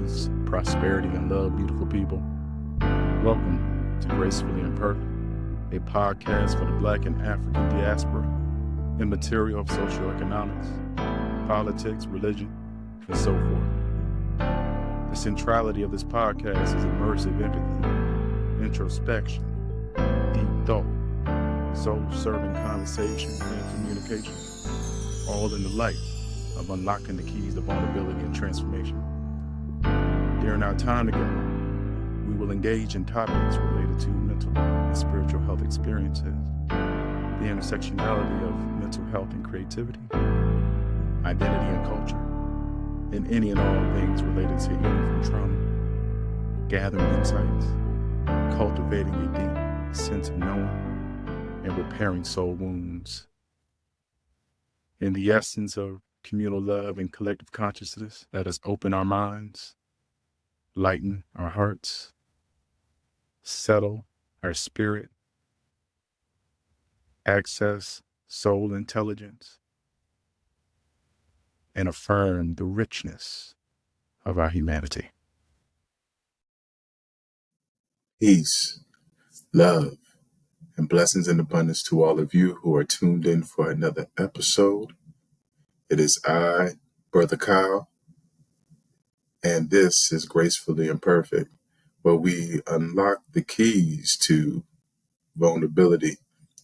peace, prosperity, and love, beautiful people. Welcome to Gracefully Imperfect, a podcast for the Black and African diaspora in material of socioeconomics, politics, religion, and so forth. The centrality of this podcast is immersive empathy, introspection, deep thought, soul-serving conversation and communication, all in the light of unlocking the keys to vulnerability and transformation. During our time together, we will engage in topics related to mental and spiritual health experiences, the intersectionality of mental health and creativity, identity and culture, and any and all things related to healing from trauma, gathering insights, cultivating a deep sense of knowing, and repairing soul wounds. In the essence of communal love and collective consciousness, let us open our minds, lighten our hearts, settle our spirit, access soul intelligence, and affirm the richness of our humanity. Peace, love, and blessings in abundance to all of you who are tuned in for another episode. It is I, Brother Kyle, and this is Gracefully Imperfect, where we unlock the keys to vulnerability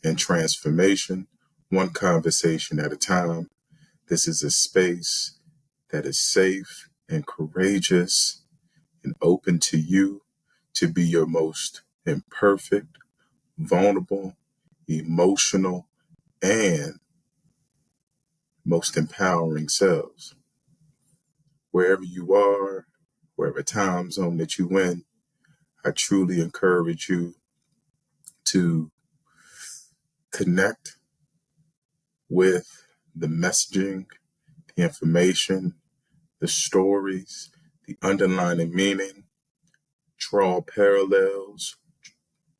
and transformation, one conversation at a time. This is a space that is safe and courageous and open to you to be your most imperfect, vulnerable, emotional, and most empowering selves. Wherever you are, wherever time zone that you in, I truly encourage you to connect with the messaging, the information, the stories, the underlying meaning, draw parallels,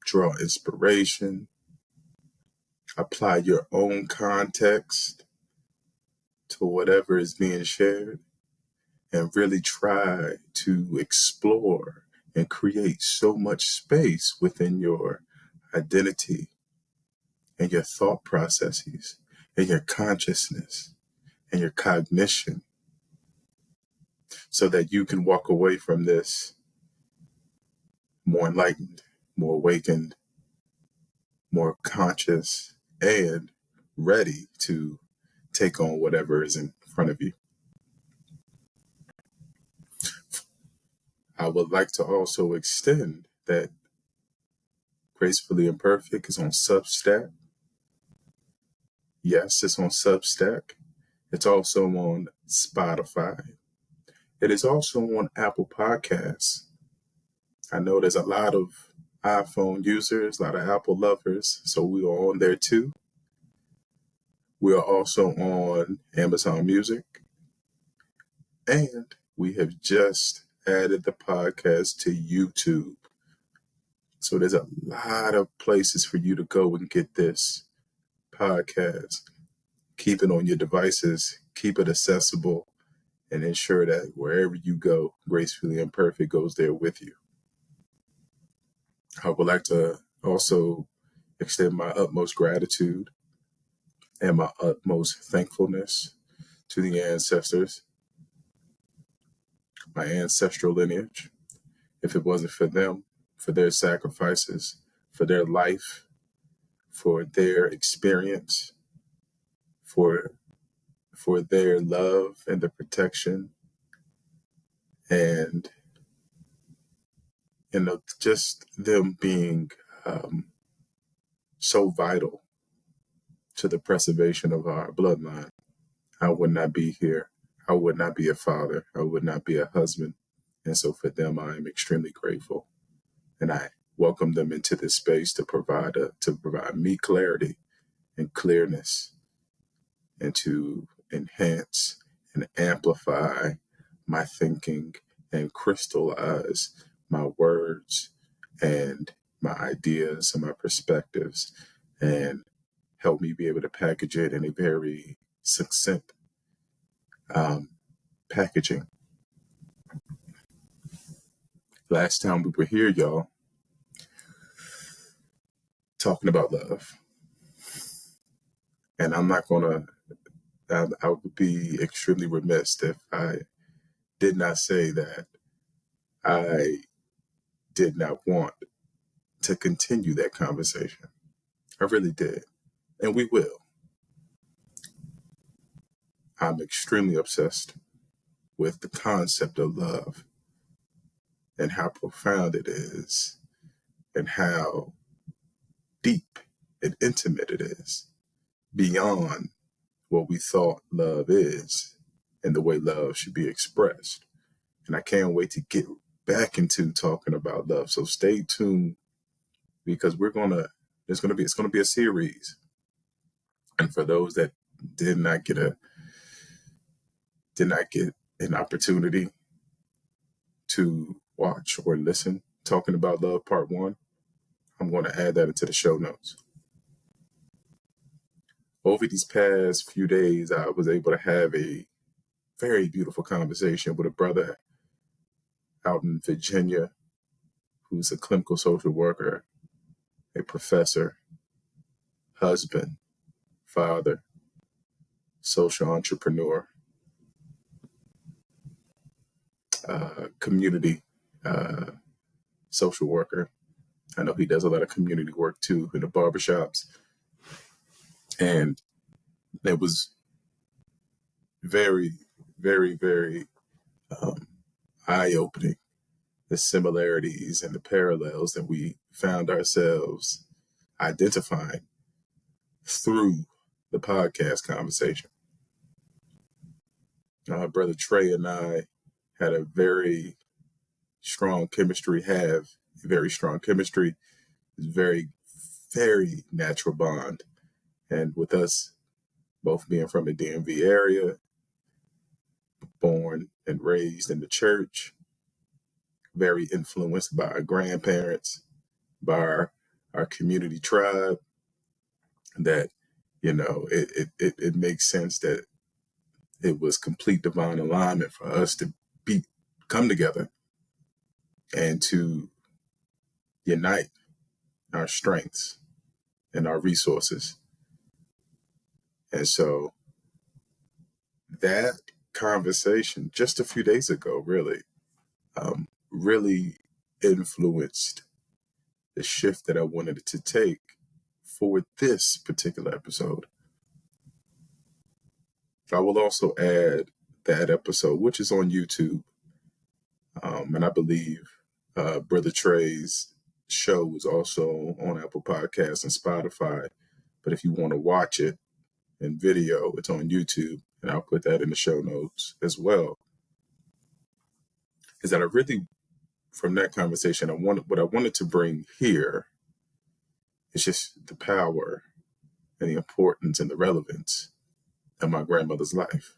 draw inspiration, apply your own context to whatever is being shared, and really try to explore and create so much space within your identity and your thought processes and your consciousness and your cognition so that you can walk away from this more enlightened, more awakened, more conscious, and ready to take on whatever is in front of you. I would like to also extend that Gracefully Imperfect is on Substack. Yes, it's on Substack. It's also on Spotify. It is also on Apple Podcasts. I know there's a lot of iPhone users, a lot of Apple lovers, so we are on there too. We are also on Amazon Music. And we have just added the podcast to YouTube. So there's a lot of places for you to go and get this podcast. Keep it on your devices, keep it accessible, and ensure that wherever you go, Gracefully Imperfect goes there with you. I would like to also extend my utmost gratitude and my utmost thankfulness to the ancestors, my ancestral lineage. If it wasn't for them, for their sacrifices, for their life, for their experience, for their love and the protection, and just them being so vital to the preservation of our bloodline, I would not be here. I would not be a father. I would not be a husband. And so for them, I am extremely grateful. And I welcome them into this space to provide me clarity and clearness, and to enhance and amplify my thinking and crystallize my words and my ideas and my perspectives, and help me be able to package it in a very succinct packaging. Last time we were here, y'all, talking about love. And I'm not going to, I would be extremely remiss if I did not say that I did not want to continue that conversation. I really did. And we will. I'm extremely obsessed with the concept of love and how profound it is and how deep and intimate it is beyond what we thought love is and the way love should be expressed. And I can't wait to get back into talking about love. So stay tuned because it's going to be a series. And for those that did not get an opportunity to watch or listen talking about love part 1, I'm going to add that into the show notes. Over these past few days, I was able to have a very beautiful conversation with a brother out in Virginia who's a clinical social worker, a professor, husband, father, social entrepreneur, community social worker. I know he does a lot of community work too in the barbershops. And it was very, very, very eye-opening, the similarities and the parallels that we found ourselves identifying through the podcast conversation. Brother Trey and I had a very strong chemistry, It's very, very natural bond. And with us both being from the DMV area, born and raised in the church, very influenced by our grandparents, by our community tribe, that, it makes sense that it was complete divine alignment for us to come together and to unite our strengths and our resources. And so that conversation just a few days ago really influenced the shift that I wanted to take for this particular episode. I will also add that episode, which is on YouTube, and I believe Brother Trey's show is also on Apple Podcasts and Spotify. But if you want to watch it in video, it's on YouTube, and I'll put that in the show notes as well. Is that I really, from that conversation, what I wanted to bring here is just the power and the importance and the relevance of my grandmother's life.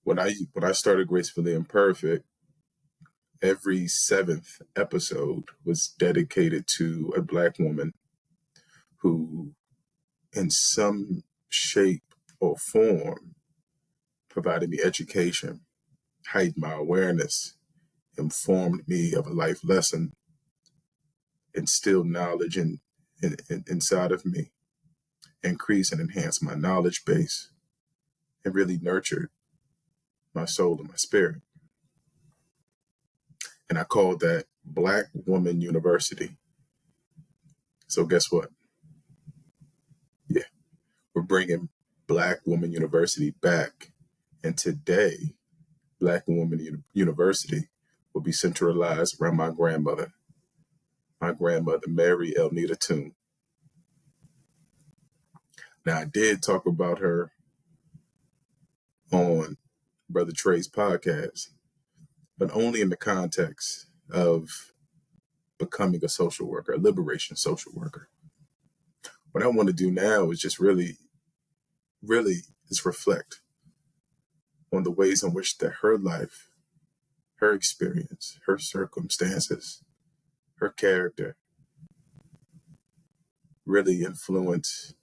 When I started Gracefully Imperfect, every 7th episode was dedicated to a Black woman who, in some shape or form, provided me education, heightened my awareness, informed me of a life lesson, instilled knowledge inside of me, increased and enhanced my knowledge base, and really nurtured my soul and my spirit. And I called that Black Woman University. So guess what? Yeah, we're bringing Black Woman University back. And today, Black Woman University will be centralized around my grandmother, Mary Elnita Toon. Now, I did talk about her on Brother Trey's podcast, but only in the context of becoming a social worker, a liberation social worker. What I want to do now is just really is reflect on the ways in which that her life, her experience, her circumstances, her character really influence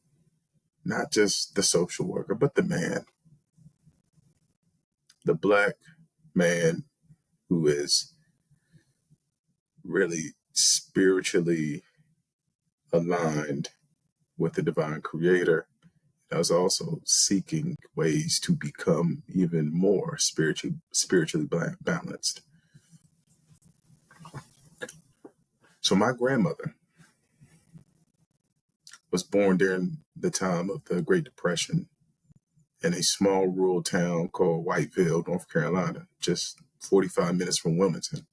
not just the social worker, but the man, the Black man who is really spiritually aligned with the divine creator. I was also seeking ways to become even more spiritually balanced. So my grandmother was born during the time of the Great Depression in a small rural town called Whiteville, North Carolina, just 45 minutes from Wilmington.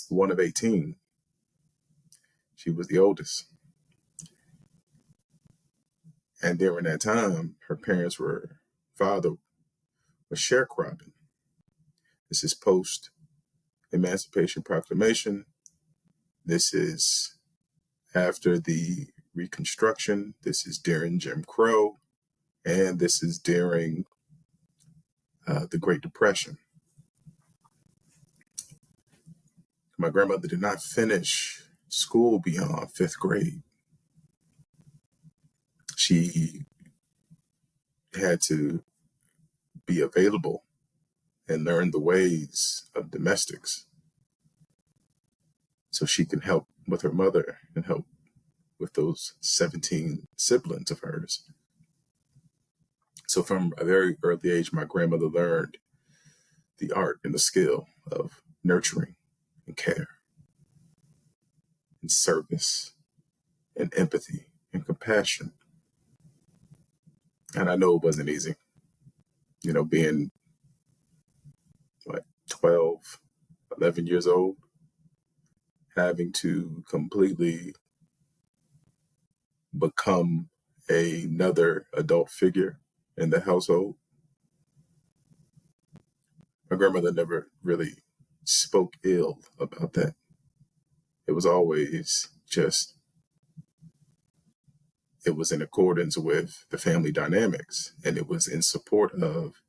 One of 18. She was the oldest. And during that time, father was sharecropping. This is post Emancipation Proclamation. This is after the Reconstruction. This is during Jim Crow. And this is during the Great Depression. My grandmother did not finish school beyond 5th grade. She had to be available and learn the ways of domestics so she can help with her mother and help with those 17 siblings of hers. So from a very early age, my grandmother learned the art and the skill of nurturing and care and service and empathy and compassion. And I know it wasn't easy, being 12, 11 years old, having to completely become another adult figure in the household. My grandmother never really spoke ill about that. It was always it was in accordance with the family dynamics, and it was in support of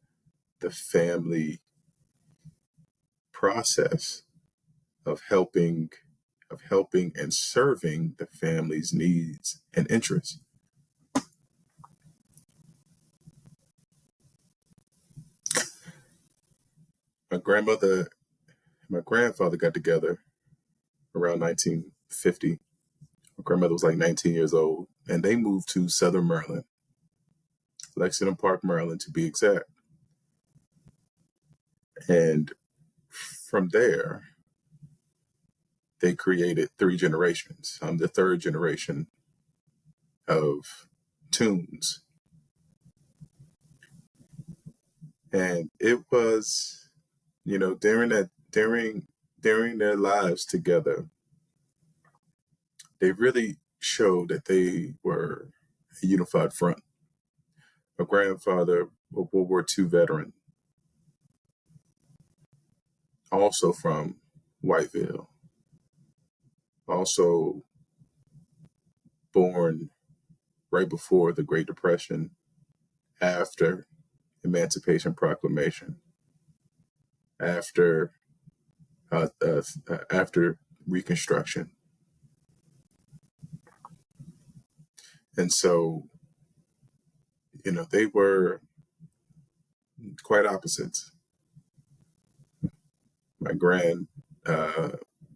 the family process of helping and serving the family's needs and interests. My grandfather got together around 1950. My grandmother was like 19 years old, and they moved to Southern Maryland, Lexington Park, Maryland, to be exact. And from there, they created 3 generations. I'm the 3rd generation of Toons. And it was, during their lives together, they really showed that they were a unified front. My grandfather, a World War II veteran, also from Whiteville, also born right before the Great Depression, after Emancipation Proclamation, after Reconstruction. And so, they were quite opposites.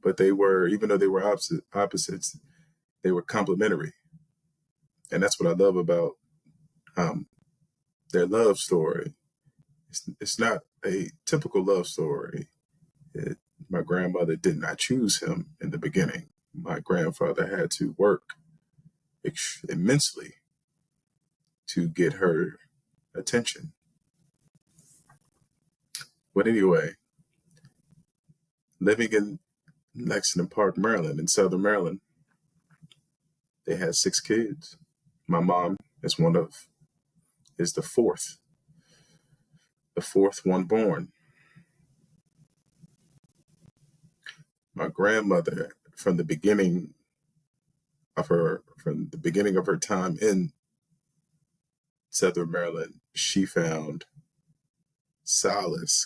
But they were, even though they were opposites, they were complementary. And that's what I love about their love story. It's not a typical love story. My grandmother did not choose him in the beginning. My grandfather had to work immensely to get her attention. But anyway, living in Lexington Park, Maryland, in Southern Maryland, they had 6 kids. My mom is the fourth one born. My grandmother, from the beginning of her time in Southern Maryland, she found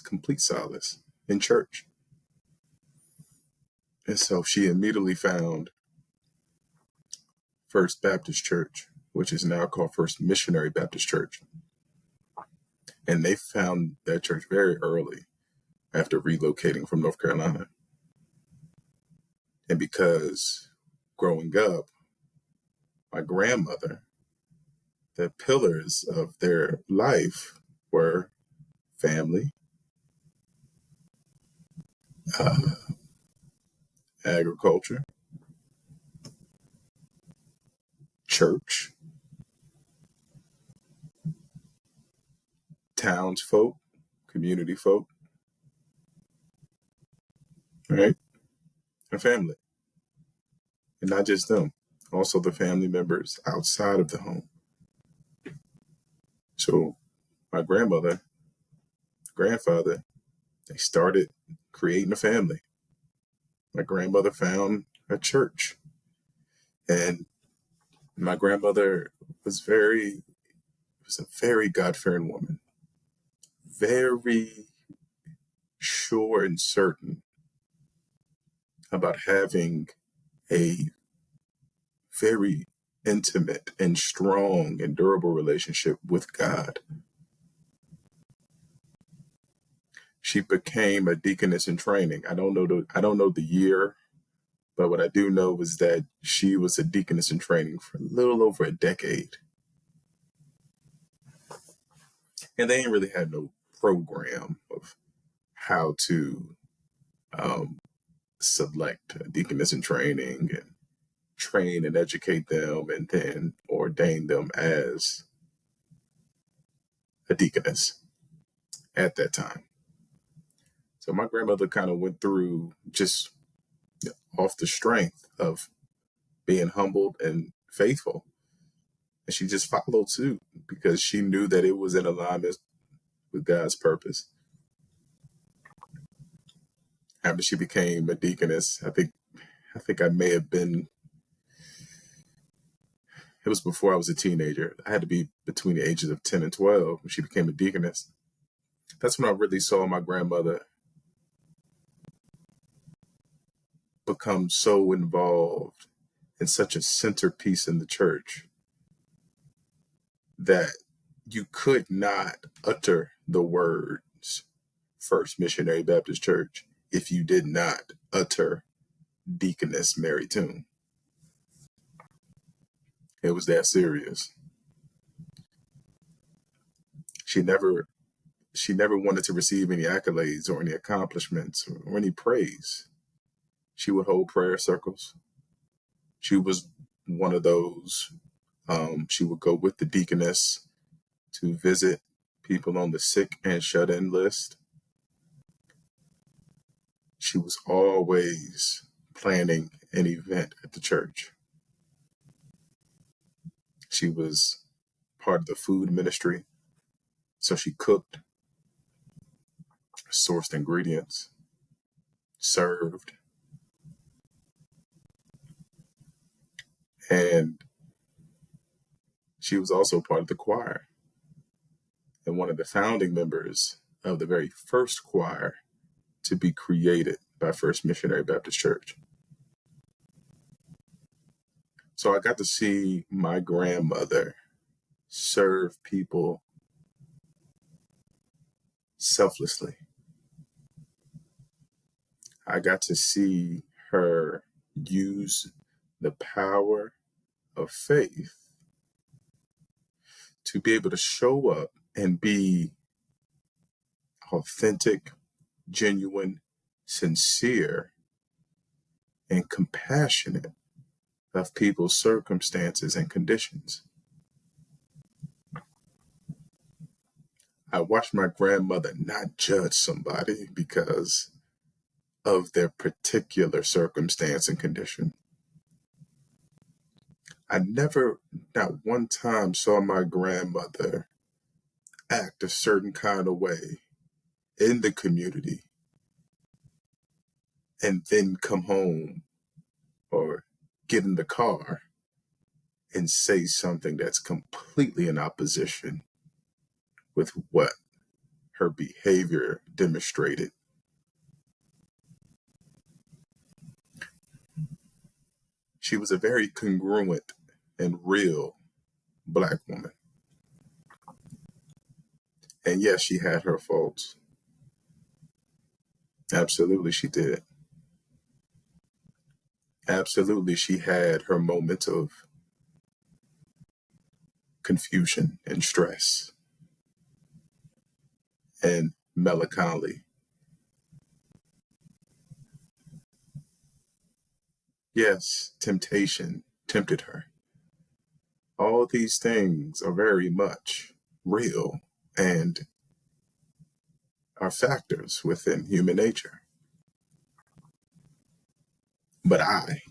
complete solace in church. And so she immediately found First Baptist Church, which is now called First Missionary Baptist Church. And they found that church very early. after relocating from North Carolina. And because growing up, my grandmother, the pillars of their life were family, uh, agriculture, church, townsfolk, community folk, right? And family. And not just them, also the family members outside of the home. So my grandmother, grandfather, they started creating a family. My grandmother found a church. And my grandmother was a very God-fearing woman, very sure and certain about having a very intimate and strong and durable relationship with God. She became a deaconess in training. I don't know the year, but what I do know is that she was a deaconess in training for a little over a decade. And they ain't really had no program of how to select a deaconess in training and train and educate them and then ordain them as a deaconess at that time. So my grandmother kind of went through just off the strength of being humbled and faithful. And she just followed suit because she knew that it was in alignment with God's purpose. After she became a deaconess, I think I may have been, it was before I was a teenager. I had to be between the ages of 10 and 12 when she became a deaconess. That's when I really saw my grandmother become so involved in such a centerpiece in the church that you could not utter the words First Missionary Baptist Church if you did not utter Deaconess Mary Toon. It was that serious. She never wanted to receive any accolades or any accomplishments or any praise. She would hold prayer circles. She was one of those. She would go with the deaconess to visit people on the sick and shut-in list. She was always planning an event at the church. She was part of the food ministry, so she cooked, sourced ingredients, served, and she was also part of the choir and one of the founding members of the very first choir to be created by First Missionary Baptist Church. So I got to see my grandmother serve people selflessly. I got to see her use the power of faith to be able to show up and be authentic, genuine, sincere, and compassionate of people's circumstances and conditions. I watched my grandmother not judge somebody because of their particular circumstance and condition. I never, not one time, saw my grandmother act a certain kind of way in the community and then come home or get in the car and say something that's completely in opposition with what her behavior demonstrated. She was a very congruent and real Black woman. And yes, she had her faults. Absolutely, she did. Absolutely, she had her moment of confusion and stress and melancholy. Yes, temptation tempted her. All these things are very much real and are factors within human nature. But I,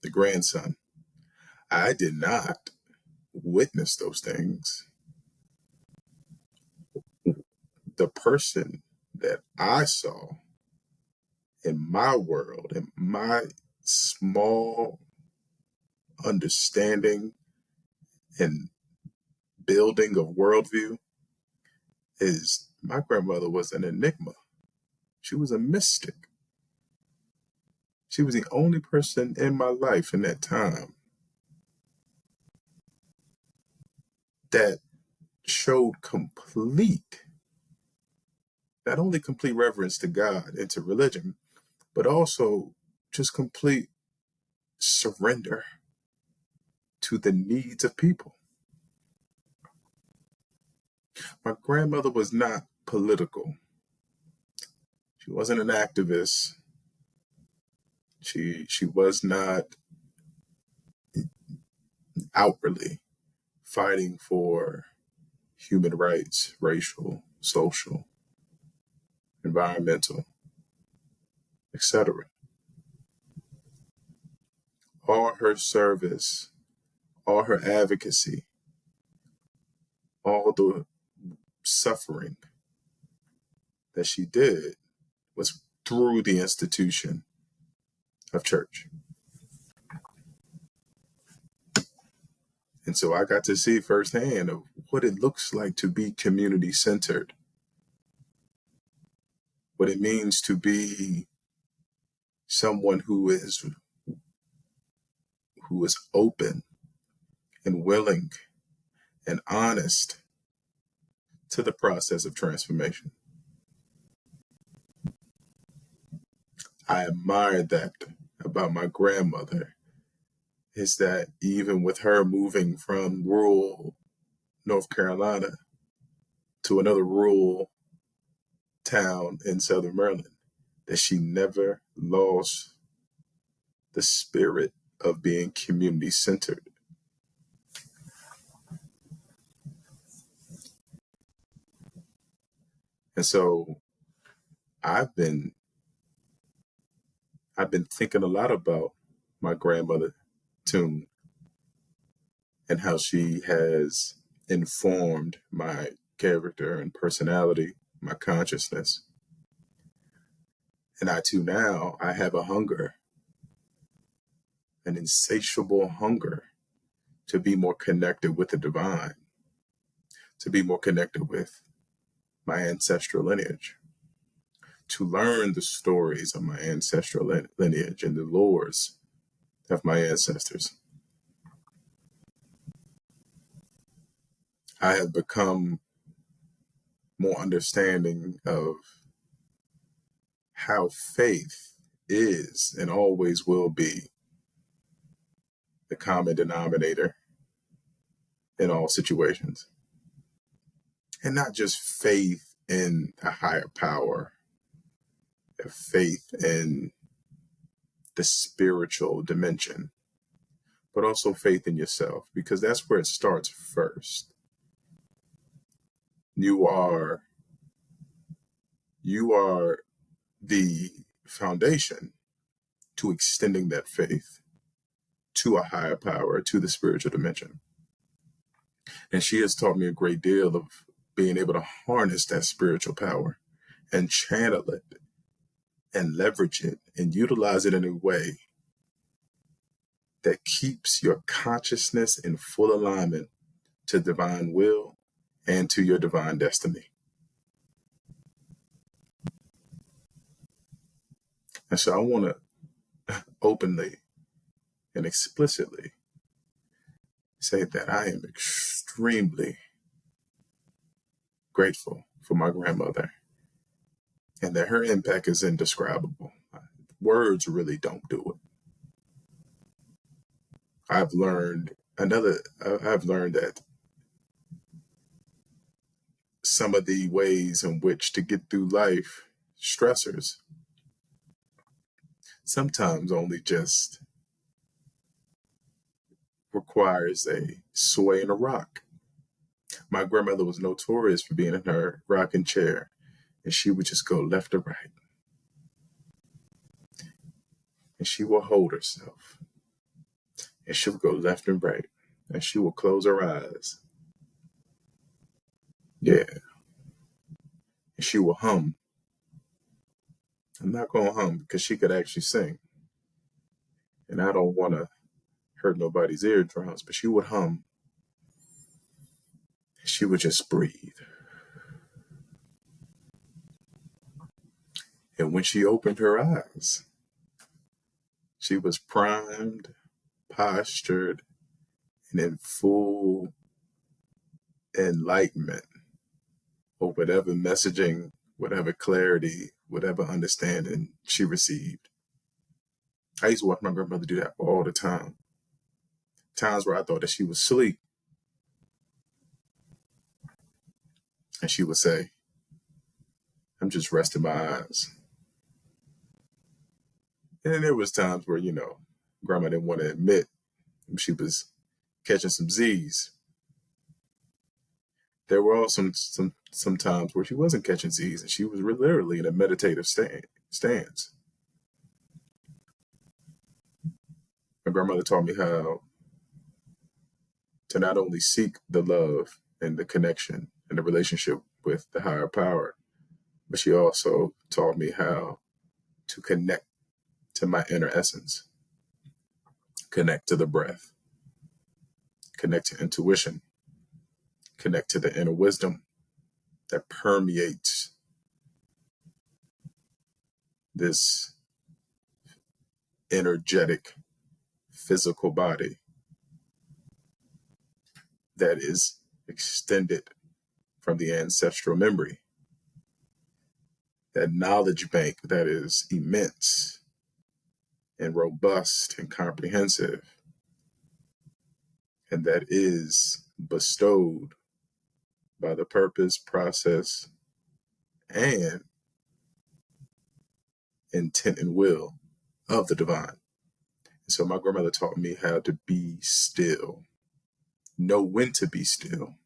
the grandson, I did not witness those things. The person that I saw in my world, in my small understanding and building of worldview, is my grandmother was an enigma. She was a mystic. She was the only person in my life in that time that showed complete, not only complete reverence to God and to religion, but also just complete surrender to the needs of people. My grandmother was not political. She wasn't an activist. She was not outwardly fighting for human rights, racial, social, environmental, etc. All her service, all her advocacy, all the suffering that she did was through the institution of church. And so I got to see firsthand of what it looks like to be community centered, what it means to be someone who is open and willing and honest to the process of transformation. I admired that about my grandmother, is that even with her moving from rural North Carolina to another rural town in Southern Maryland, that she never lost the spirit of being community centered. And so I've been thinking a lot about my grandmother, Toon, and how she has informed my character and personality, my consciousness. And I too now, I have a hunger, an insatiable hunger to be more connected with the divine, to be more connected with my ancestral lineage, to learn the stories of my ancestral lineage and the lores of my ancestors. I have become more understanding of how faith is and always will be the common denominator in all situations. And not just faith in a higher power, faith in the spiritual dimension, but also faith in yourself, because that's where it starts first. You are the foundation to extending that faith to a higher power, to the spiritual dimension. And she has taught me a great deal of being able to harness that spiritual power and channel it and leverage it and utilize it in a way that keeps your consciousness in full alignment to divine will and to your divine destiny. And so I want to openly and explicitly say that I am extremely grateful for my grandmother and that her impact is indescribable. Words really don't do it. I've learned that some of the ways in which to get through life, stressors, sometimes only just requires a sway in a rock. My grandmother was notorious for being in her rocking chair, and she would just go left or right. And she will hold herself, and she will go left and right, and she will close her eyes. Yeah, and she will hum. I'm not going to hum because she could actually sing, and I don't want to hurt nobody's eardrums, but she would hum. She would just breathe. And when she opened her eyes, she was primed, postured, and in full enlightenment or whatever messaging, whatever clarity, whatever understanding she received. I used to watch my grandmother do that all the time. Times where I thought that she was asleep. And she would say, I'm just resting my eyes. And then there was times where, grandma didn't want to admit she was catching some Z's. There were also some times where she wasn't catching Z's and she was literally in a meditative stance. My grandmother taught me how to not only seek the love and the connection and the relationship with the higher power, but she also taught me how to connect to my inner essence, connect to the breath, connect to intuition, connect to the inner wisdom that permeates this energetic physical body that is extended from the ancestral memory, that knowledge bank that is immense and robust and comprehensive, and that is bestowed by the purpose, process, and intent and will of the divine. And so my grandmother taught me how to be still, know when to be still,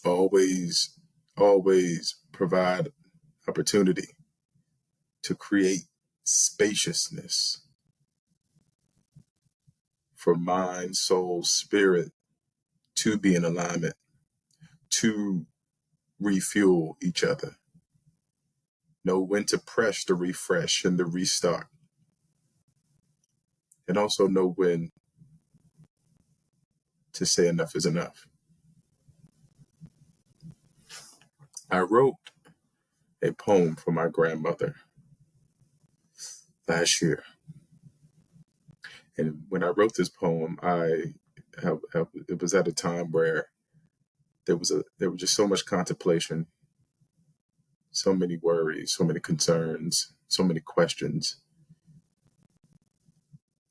always provide opportunity to create spaciousness for mind, soul, spirit to be in alignment, to refuel each other. Know when to press the refresh and the restart. And also know when to say enough is enough. I wrote a poem for my grandmother last year. And when I wrote this poem, it was at a time where there was just so much contemplation, so many worries, so many concerns, so many questions.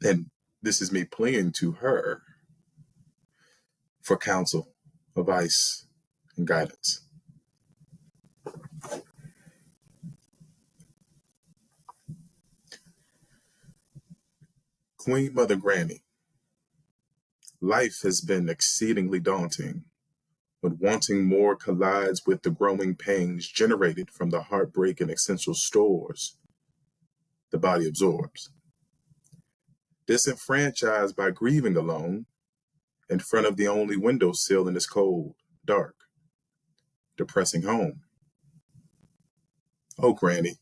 And this is me pleading to her for counsel, advice, and guidance. Queen Mother Granny, life has been exceedingly daunting, when wanting more collides with the growing pains generated from the heartbreak and essential stores the body absorbs. Disenfranchised by grieving alone, in front of the only windowsill in this cold, dark, depressing home. Oh, Granny,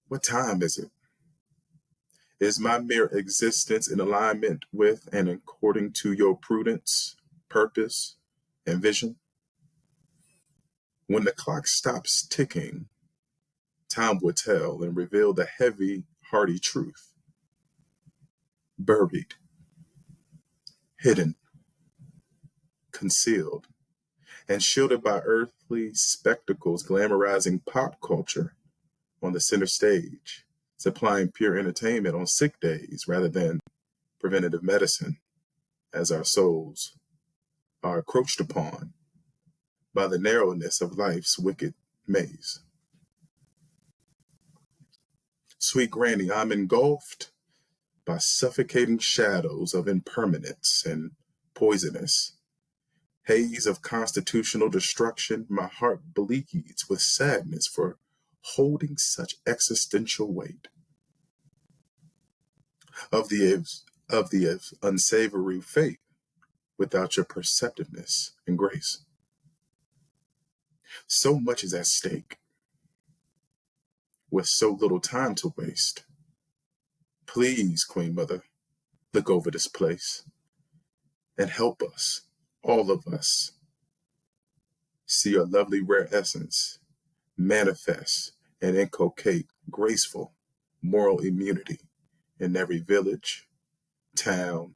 what time is it? Is my mere existence in alignment with and according to your prudence, purpose, and vision? When the clock stops ticking, time will tell and reveal the heavy, hearty truth. Buried, hidden, concealed, and shielded by earthly spectacles glamorizing pop culture on the center stage, supplying pure entertainment on sick days rather than preventative medicine, as our souls are encroached upon by the narrowness of life's wicked maze. Sweet Granny, I'm engulfed by suffocating shadows of impermanence and poisonous haze of constitutional destruction. My heart bleeds with sadness for holding such existential weight of the unsavory fate without your perceptiveness and grace. So much is at stake with so little time to waste. Please, Queen Mother, look over this place and help us, all of us, see your lovely rare essence manifest and inculcate graceful moral immunity in every village, town,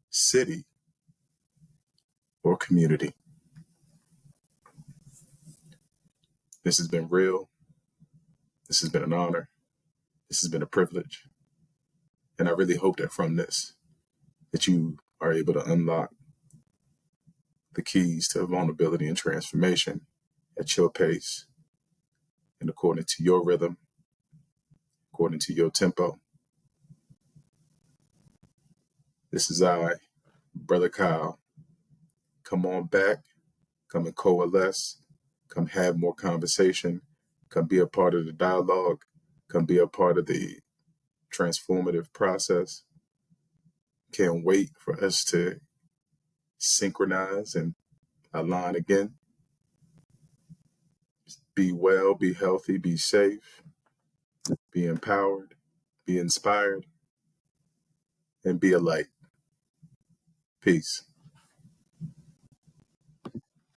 city, or community. This has been real. This has been an honor. This has been a privilege. And I really hope that from this, that you are able to unlock the keys to vulnerability and transformation at your pace and according to your rhythm, according to your tempo. This is I, Brother Kyle. Come on back, come and coalesce, come have more conversation, come be a part of the dialogue, come be a part of the transformative process. Can't wait for us to synchronize and align again. Be well, be healthy, be safe, be empowered, be inspired, and be a light. Peace.